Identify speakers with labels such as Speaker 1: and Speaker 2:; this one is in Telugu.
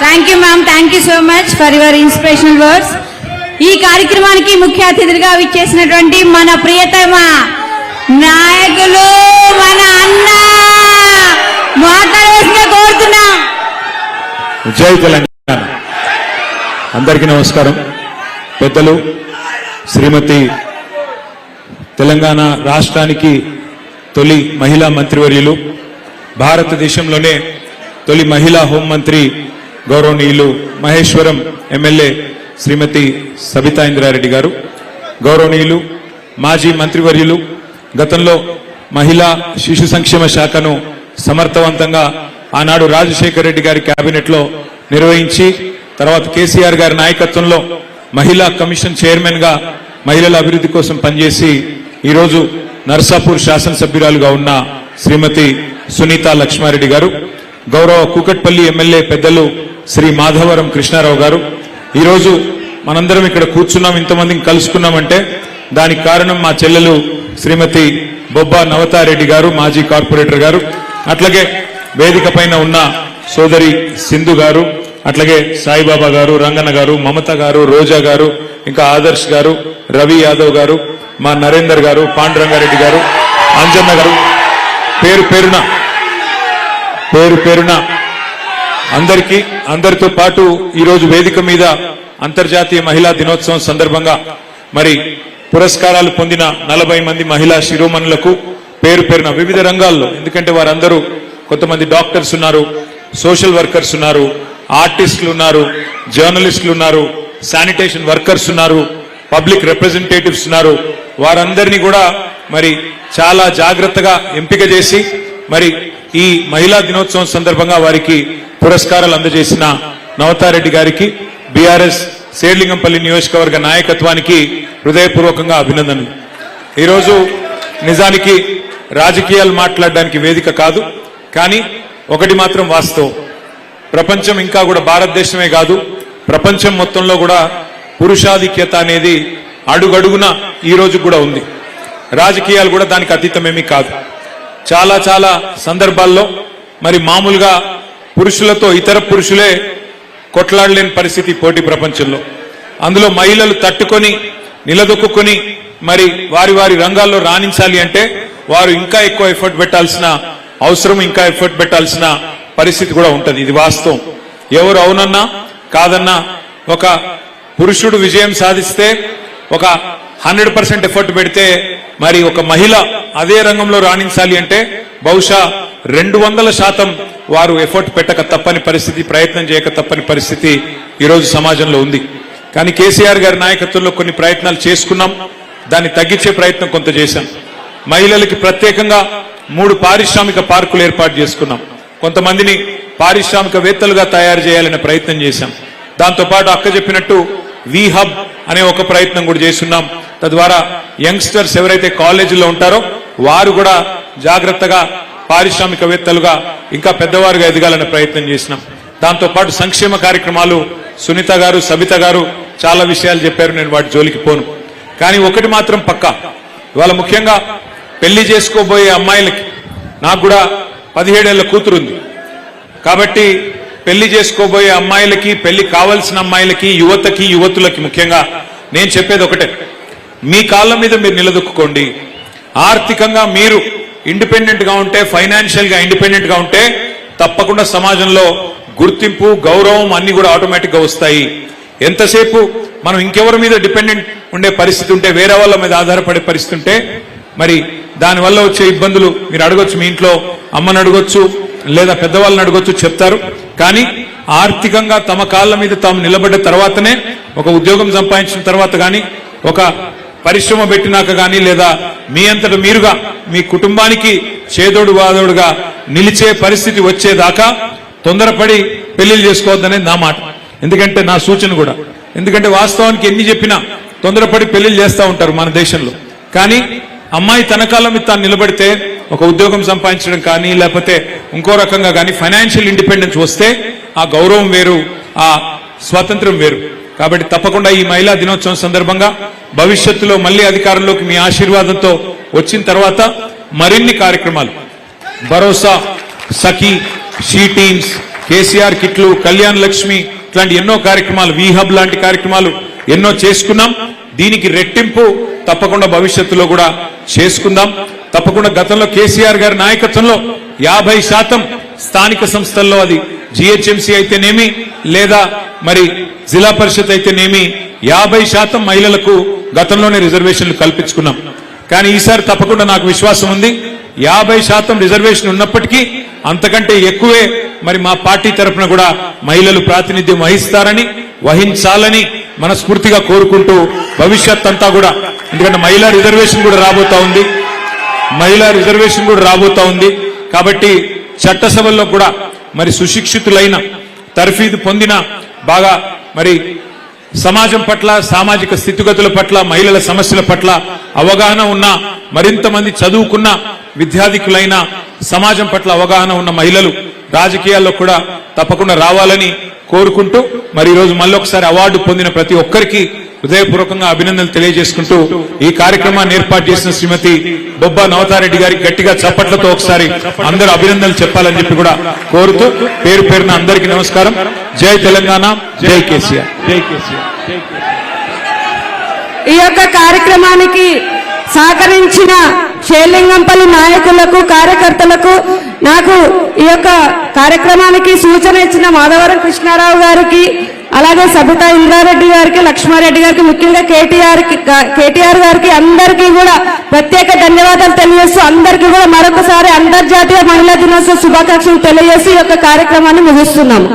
Speaker 1: Thank you ma'am, thank you so much for your inspirational words. ఈ కార్యక్రమానికి ముఖ్య అతిథులుగా విచ్చేసినటువంటి మన ప్రియతమ నాయకులు మన అన్న మాట్లాడవలసిందిగా కోరుతున్నాం.
Speaker 2: జై తెలంగాణ. అందరికీ నమస్కారం. పెద్దలు శ్రీమతి తెలంగాణ రాష్ట్రానికి తొలి మహిళా మంత్రివర్యులు, భారతదేశంలోనే తొలి మహిళా హోంమంత్రి గౌరవనీయులు మహేశ్వరం ఎమ్మెల్యే శ్రీమతి సబితా ఇంద్రారెడ్డి గారు, గౌరవనీయులు మాజీ మంత్రివర్యులు, గతంలో మహిళా శిశు సంక్షేమ శాఖను సమర్థవంతంగా ఆనాడు రాజశేఖర రెడ్డి గారి కేబినెట్ లో నిర్వహించి తర్వాత కేసీఆర్ గారి నాయకత్వంలో మహిళా కమిషన్ చైర్మన్ గా మహిళల అభివృద్ధి కోసం పనిచేసి ఈరోజు నర్సాపూర్ శాసనసభ్యురాలుగా ఉన్న శ్రీమతి సునీత లక్ష్మారెడ్డి గారు, గౌరవ కూకట్పల్లి ఎమ్మెల్యే పెద్దలు శ్రీ మాధవరం కృష్ణారావు గారు, ఈరోజు మనందరం ఇక్కడ కూర్చున్నాం, ఇంతమందిని కలుసుకున్నామంటే దానికి కారణం మా చెల్లెలు శ్రీమతి బొబ్బా నవతారెడ్డి గారు, మాజీ కార్పొరేటర్ గారు, అట్లాగే వేదిక పైన ఉన్న సోదరి సింధు గారు, అట్లాగే సాయిబాబా గారు, రంగన్న గారు, మమత గారు, రోజా గారు, ఇంకా ఆదర్శ్ గారు, రవి యాదవ్ గారు, మా నరేందర్ గారు, పాండురంగారెడ్డి గారు, అంజన్న గారు, పేరు పేరున అందరితో పాటు ఈరోజు వేదిక మీద అంతర్జాతీయ మహిళా దినోత్సవం సందర్భంగా మరి పురస్కారాలు పొందిన 40 మంది మహిళా శిరోమణులకు పేరున వివిధ రంగాల్లో, ఎందుకంటే వారందరూ కొంతమంది డాక్టర్స్ ఉన్నారు, సోషల్ వర్కర్స్ ఉన్నారు, ఆర్టిస్టులు ఉన్నారు, జర్నలిస్టులు ఉన్నారు, శానిటేషన్ వర్కర్స్ ఉన్నారు, పబ్లిక్ రిప్రజెంటేటివ్స్ ఉన్నారు, వారందరినీ కూడా మరి చాలా జాగ్రత్తగా ఎంపిక చేసి మరి ఈ మహిళా దినోత్సవం సందర్భంగా వారికి పురస్కారాలు అందజేసిన నవతారెడ్డి గారికి, బీఆర్ఎస్ శేర్లింగంపల్లి నియోజకవర్గ నాయకత్వానికి హృదయపూర్వకంగా అభినందనలు. ఈరోజు నిజానికి రాజకీయాలు మాట్లాడడానికి వేదిక కాదు, కానీ ఒకటి మాత్రం వాస్తవం, ప్రపంచం ఇంకా కూడా భారతదేశమే కాదు ప్రపంచం మొత్తంలో కూడా పురుషాధిక్యత అనేది అడుగడుగున ఈ రోజు కూడా ఉంది. రాజకీయాలు కూడా దానికి అతీతమేమీ కాదు. చాలా సందర్భాల్లో మరి మామూలుగా పురుషులతో ఇతర పురుషులే కొట్లాడలేని పరిస్థితి పోటీ ప్రపంచంలో. అందులో మహిళలు తట్టుకొని నిలదొక్కుని మరి వారి రంగాల్లో రాణించాలి అంటే వారు ఇంకా ఎక్కువ ఎఫర్ట్ పెట్టాల్సిన అవసరం, ఇంకా ఎఫర్ట్ పెట్టాల్సిన పరిస్థితి కూడా ఉంటుంది. ఇది వాస్తవం. ఎవరు అవునన్నా కాదన్నా ఒక పురుషుడు విజయం సాధిస్తే ఒక 100% ఎఫర్ట్ పెడితే మరి ఒక మహిళ అదే రంగంలో రాణించాలి అంటే బహుశా 200% వారు ఎఫర్ట్ పెట్టక తప్పని పరిస్థితి, ప్రయత్నం చేయక తప్పని పరిస్థితి ఈరోజు సమాజంలో ఉంది. కానీ కేసీఆర్ గారి నాయకత్వంలో కొన్ని ప్రయత్నాలు చేసుకున్నాం, దాన్ని తగ్గించే ప్రయత్నం కొంత చేశాం. మహిళలకి ప్రత్యేకంగా 3 పారిశ్రామిక పార్కులు ఏర్పాటు చేసుకున్నాం. కొంతమందిని పారిశ్రామికవేత్తలుగా తయారు చేయాలనే ప్రయత్నం చేశాం. దాంతోపాటు అక్క చెప్పినట్టు వి హబ్ అనే ఒక ప్రయత్నం కూడా చేస్తున్నాం. తద్వారా యంగ్స్టర్స్ ఎవరైతే కాలేజీలో ఉంటారో వారు కూడా జాగ్రత్తగా పారిశ్రామికవేత్తలుగా ఇంకా పెద్దవారుగా ఎదగాలనే ప్రయత్నం చేసినాం. దాంతోపాటు సంక్షేమ కార్యక్రమాలు సునీత గారు, సబిత గారు చాలా విషయాలు చెప్పారు, నేను వాటి జోలికి పోను. కానీ ఒకటి మాత్రం పక్కా, ఇవాళ ముఖ్యంగా పెళ్లి చేసుకోబోయే అమ్మాయిలకి, నాకు కూడా 17 ఏళ్ల కూతురుంది కాబట్టి పెళ్లి చేసుకోబోయే అమ్మాయిలకి, పెళ్లి కావాల్సిన అమ్మాయిలకి, యువతకి, యువతులకి ముఖ్యంగా నేను చెప్పేది ఒకటే, మీ కాళ్ళ మీద మీరు నిలదొక్కుకోండి. ఆర్థికంగా మీరు ఇండిపెండెంట్ గా ఉంటే, ఫైనాన్షియల్ గా ఇండిపెండెంట్ గా ఉంటే తప్పకుండా సమాజంలో గుర్తింపు, గౌరవం అన్ని కూడా ఆటోమేటిక్ గా వస్తాయి. ఎంతసేపు మనం ఇంకెవరి మీద డిపెండెంట్ ఉండే పరిస్థితి ఉంటే, వేరే వాళ్ళ మీద ఆధారపడే పరిస్థితి ఉంటే మరి దానివల్ల వచ్చే ఇబ్బందులు మీరు అడగొచ్చు, మీ ఇంట్లో అమ్మని అడగొచ్చు లేదా పెద్దవాళ్ళని అడగొచ్చు, చెప్తారు. కానీ ఆర్థికంగా తమ కాళ్ళ మీద తాము నిలబడ్డ తర్వాతనే, ఒక ఉద్యోగం సంపాదించిన తర్వాత కానీ, ఒక పరిశ్రమ పెట్టినాక కానీ, లేదా మీ అంతట మీరుగా మీ కుటుంబానికి చేదోడు వాదోడుగా నిలిచే పరిస్థితి వచ్చేదాకా తొందరపడి పెళ్లిళ్ళు చేసుకోవద్దనేది నా మాట. ఎందుకంటే నా సూచన కూడా, ఎందుకంటే వాస్తవానికి ఎన్ని చెప్పినా తొందరపడి పెళ్లిళ్ళు చేస్తూ ఉంటారు మన దేశంలో. కానీ అమ్మాయి తన కాళ్ళ మీద తాను నిలబడితే, ఒక ఉద్యోగం సంపాదించడం కానీ లేకపోతే ఇంకో రకంగా కానీ ఫైనాన్షియల్ ఇండిపెండెన్స్ వస్తే ఆ గౌరవం వేరు, ఆ స్వాతంత్రం వేరు. కాబట్టి తప్పకుండా ఈ మహిళా దినోత్సవం సందర్భంగా భవిష్యత్తులో మళ్లీ అధికారంలోకి మీ ఆశీర్వాదంతో వచ్చిన తర్వాత మరిన్ని కార్యక్రమాలు, భరోసా, సఖీ, షీ టీమ్స్, కేసీఆర్ కిట్లు, కళ్యాణ్ లక్ష్మి ఇట్లాంటి ఎన్నో కార్యక్రమాలు, వీహబ్ లాంటి కార్యక్రమాలు ఎన్నో చేసుకున్నాం. దీనికి రెట్టింపు తప్పకుండా భవిష్యత్తులో కూడా చేసుకుందాం. తప్పకుండా గతంలో కేసీఆర్ గారి నాయకత్వంలో 50% స్థానిక సంస్థల్లో, అది జిహెచ్ఎంసీ అయితేనేమి లేదా మరి జిల్లా పరిషత్ అయితేనేమి, 50% మహిళలకు గతంలోనే రిజర్వేషన్లు కల్పించుకున్నాం. కానీ ఈసారి తప్పకుండా నాకు విశ్వాసం ఉంది, 50% రిజర్వేషన్ ఉన్నప్పటికీ అంతకంటే ఎక్కువే మరి మా పార్టీ తరఫున కూడా మహిళలు ప్రాతినిధ్యం వహించాలని మనస్ఫూర్తిగా కోరుకుంటూ, భవిష్యత్ అంతా కూడా, ఎందుకంటే మహిళా రిజర్వేషన్ కూడా రాబోతా ఉంది కాబట్టి చట్టసభల్లో కూడా మరి సుశిక్షితులైన, తర్ఫీదు పొందిన, బాగా మరి సమాజం పట్ల, సామాజిక స్థితిగతుల పట్ల, మహిళల సమస్యల పట్ల అవగాహన ఉన్న, మరింత మంది చదువుకున్న విద్యార్థికులైన, సమాజం పట్ల అవగాహన ఉన్న మహిళలు రాజకీయాల్లో కూడా తప్పకుండా రావాలని కోరుకుంటూ, మరి ఈరోజు మళ్ళొకసారి అవార్డు పొందిన ప్రతి ఒక్కరికి హృదయపూర్వకంగా అభినందనలు తెలియజేసుకుంటూ, ఈ కార్యక్రమాన్ని ఏర్పాటు చేసిన శ్రీమతి బొబ్బా నవతారెడ్డి గారికి గట్టిగా చప్పట్లతో ఒకసారి అందరూ అభినందనలు చెప్పాలని చెప్పి కూడా కోరుతూ, పేరు పేరున అందరికీ నమస్కారం. జై తెలంగాణ, జై కేసీఆర్.
Speaker 3: ఈ యొక్క కార్యక్రమానికి సహకరించిన షేర్లింగంపల్లి నాయకులకు, కార్యకర్తలకు, నాకు ఈ యొక్క కార్యక్రమానికి సూచన ఇచ్చిన మాధవరం కృష్ణారావు గారికి, అలాగే సబితా ఇంద్రారెడ్డి గారికి, లక్ష్మారెడ్డి గారికి, ముఖ్యంగా కేటీఆర్ గారికి అందరికీ కూడా ప్రత్యేక ధన్యవాదాలు తెలియజేస్తూ, అందరికీ కూడా మరొకసారి అంతర్జాతీయ మహిళా దినోత్సవ శుభాకాంక్షలు తెలియజేసి ఈ యొక్క కార్యక్రమాన్ని ముగిస్తున్నాము.